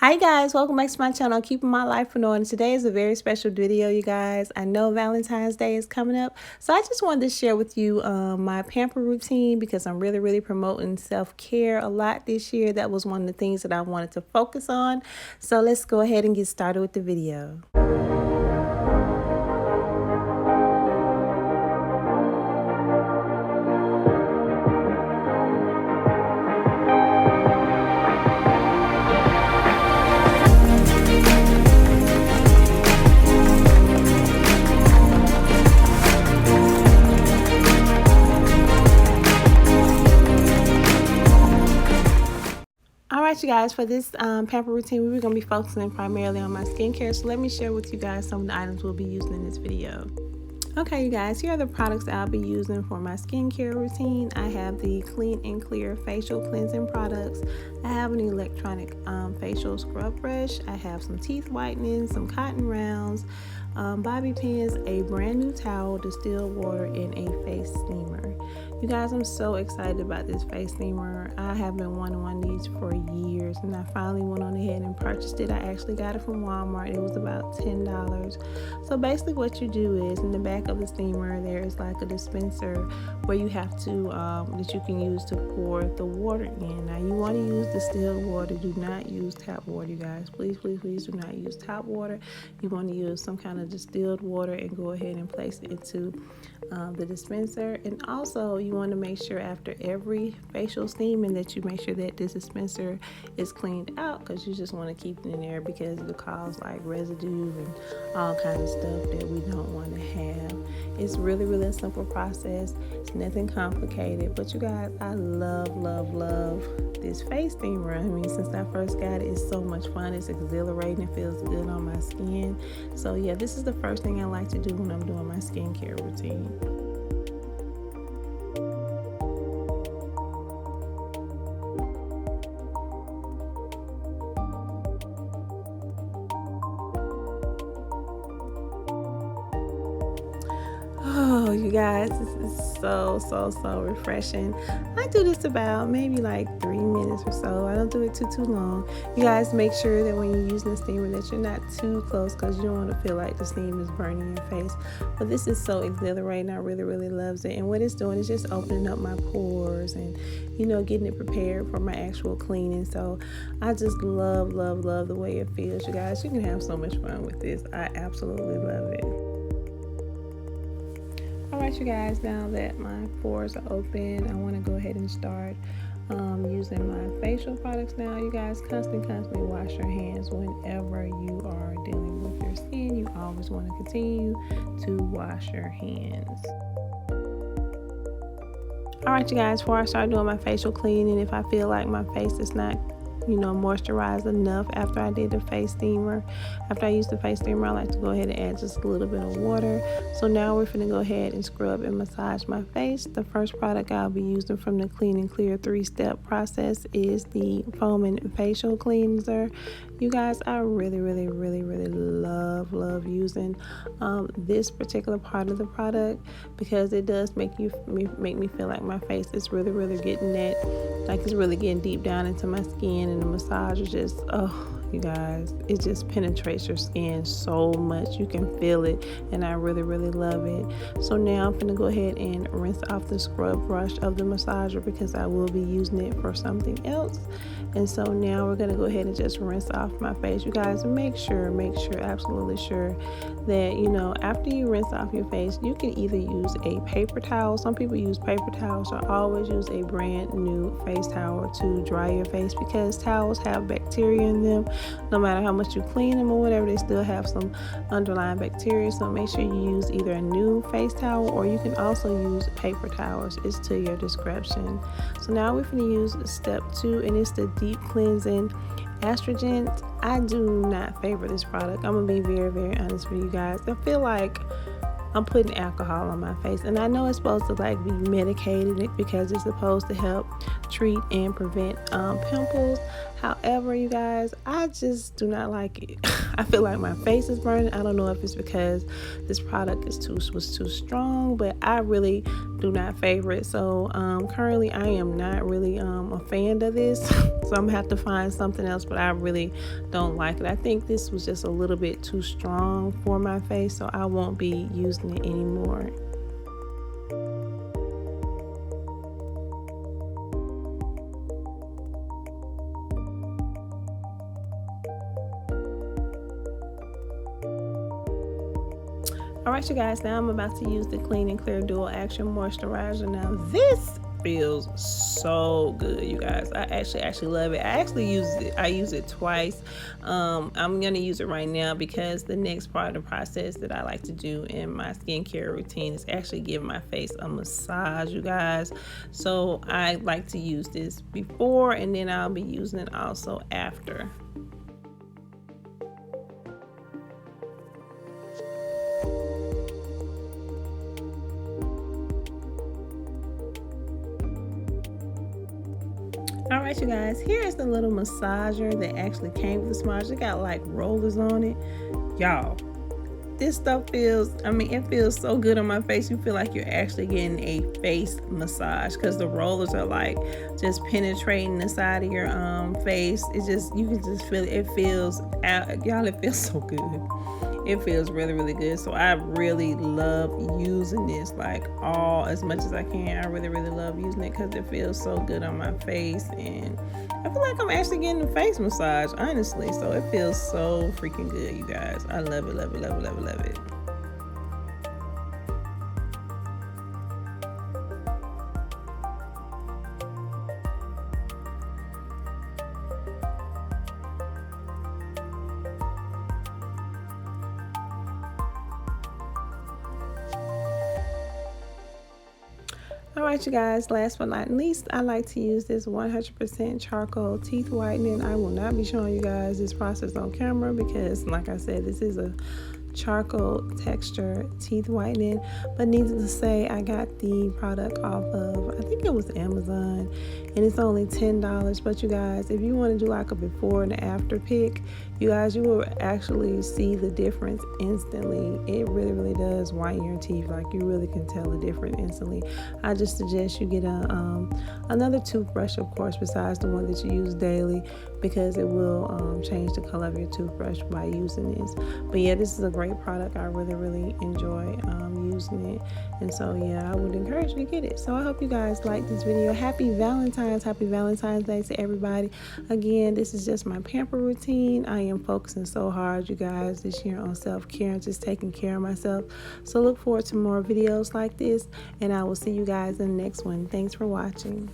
Hi guys, welcome back to my channel, Keeping My Life in Order. Today is a very special video, you guys. I know Valentine's Day is coming up, so I just wanted to share with you my pamper routine because I'm really promoting self-care a lot this year. That was one of the things that I wanted to focus on. So let's go ahead and get started with the video. Alright you guys, for this pamper routine, we're going to be focusing primarily on my skincare. So let me share with you guys some of the items we'll be using in this video. Okay you guys, here are the products that I'll be using for my skincare routine. I have the Clean and Clear facial cleansing products. I have an electronic facial scrub brush. I have some teeth whitening, some cotton rounds, bobby pins, a brand new towel, distilled water, and a face steamer. You guys, I'm so excited about this face steamer. I have been wanting one of these for years, and I finally went on ahead and purchased it. I actually got it from Walmart. It was about $10. So basically what you do is, in the back of the steamer, there is like a dispenser where you have to, that you can use to pour the water in. Now you want to use distilled water. Do not use tap water, you guys. Please do not use tap water. You want to use some kind of distilled water and go ahead and place it into the dispenser. And also you want to make sure after every facial steaming that you make sure that this dispenser is cleaned out, because you just want to keep it in there because it'll cause like residue and all kinds of stuff that we don't want to have. It's really a simple process. It's nothing complicated, but you guys, I love this face steamer. I mean, since I first got it, it's so much fun. It's exhilarating. It feels good on my skin. So yeah, this is the first thing I like to do when I'm doing my skincare routine. Oh, you guys, this is so refreshing. I do this about maybe like 3 minutes or so. I don't do it too long. You guys, make sure that when you're using the steamer that you're not too close, because you don't want to feel like the steam is burning your face. But this is so exhilarating. I really loves it. And what it's doing is just opening up my pores and, you know, getting it prepared for my actual cleaning. So I just love the way it feels, you guys. You can have so much fun with this. I absolutely love it. Alright you guys, now that my pores are open, I want to go ahead and start using my facial products now. You guys, constantly wash your hands whenever you are dealing with your skin. You always want to continue to wash your hands. Alright you guys, before I start doing my facial cleaning, if I feel like my face is not, you know, moisturized enough after I did the face steamer, after I used the face steamer, I like to go ahead and add just a little bit of water. So now we're gonna go ahead and scrub and massage my face. The first product I'll be using from the Clean and Clear 3-step process is the foaming facial cleanser. You guys, I really love using this particular part of the product, because it does make me feel like my face is really getting that, like it's really getting deep down into my skin. And the massage is just, oh you guys, it just penetrates your skin so much. You can feel it, and I really love it. So now I'm gonna go ahead and rinse off the scrub brush of the massager, because I will be using it for something else. And so now we're gonna go ahead and just rinse off my face. You guys, make sure, absolutely sure that, you know, after you rinse off your face, you can either use a paper towel. Some people use paper towels. So always use a brand new face towel to dry your face, because towels have bacteria in them. No matter how much you clean them or whatever, they still have some underlying bacteria. So make sure you use either a new face towel, or you can also use paper towels. It's to your discretion. So now we're going to use step 2, and it's the deep cleansing astringent. I do not favor this product. I'm gonna be very honest with you guys. I feel like I'm putting alcohol on my face, and I know it's supposed to like be medicated because it's supposed to help treat and prevent pimples. However, you guys, I just do not like it. I feel like my face is burning. I don't know if it's because this product was too strong, but I really do not favor it. So currently I am not really a fan of this. So I'm gonna have to find something else, but I really don't like it. I think this was just a little bit too strong for my face, so I won't be using it anymore. Alright you guys, now I'm about to use the Clean and Clear Dual Action Moisturizer. Now this feels so good, you guys. I actually love it. I use it twice. I'm gonna use it right now because the next part of the process that I like to do in my skincare routine is actually give my face a massage, you guys. So I like to use this before, and then I'll be using it also after. Alright you guys, here's the little massager that actually came with the massager. It got like rollers on it. Y'all, this stuff feels, it feels so good on my face. You feel like you're actually getting a face massage because the rollers are like just penetrating the side of your face. It's just, you can just feel it. It feels out, y'all, it feels so good. It feels really good. So I really love using this like as much as I can. I really love using it because it feels so good on my face, and I feel like I'm actually getting a face massage, honestly. So it feels so freaking good, you guys. I love it. Alright you guys, last but not least, I like to use this 100% charcoal teeth whitening. I will not be showing you guys this process on camera because, like I said, this is a charcoal texture teeth whitening, but needless to say, I got the product off of, I think it was Amazon, and it's only $10. But you guys, if you want to do like a before and after pic, you guys, you will actually see the difference instantly. It really does whiten your teeth. Like, you really can tell the difference instantly. I just suggest you get another toothbrush, of course, besides the one that you use daily, because it will change the color of your toothbrush by using this. But yeah, this is a great product. I really enjoy using it, and so yeah, I would encourage you to get it. So I hope you guys like this video. Happy Valentine's Day to everybody. Again, this is just my pamper routine. I am focusing so hard, you guys, this year on self-care and just taking care of myself. So look forward to more videos like this, and I will see you guys in the next one. Thanks for watching.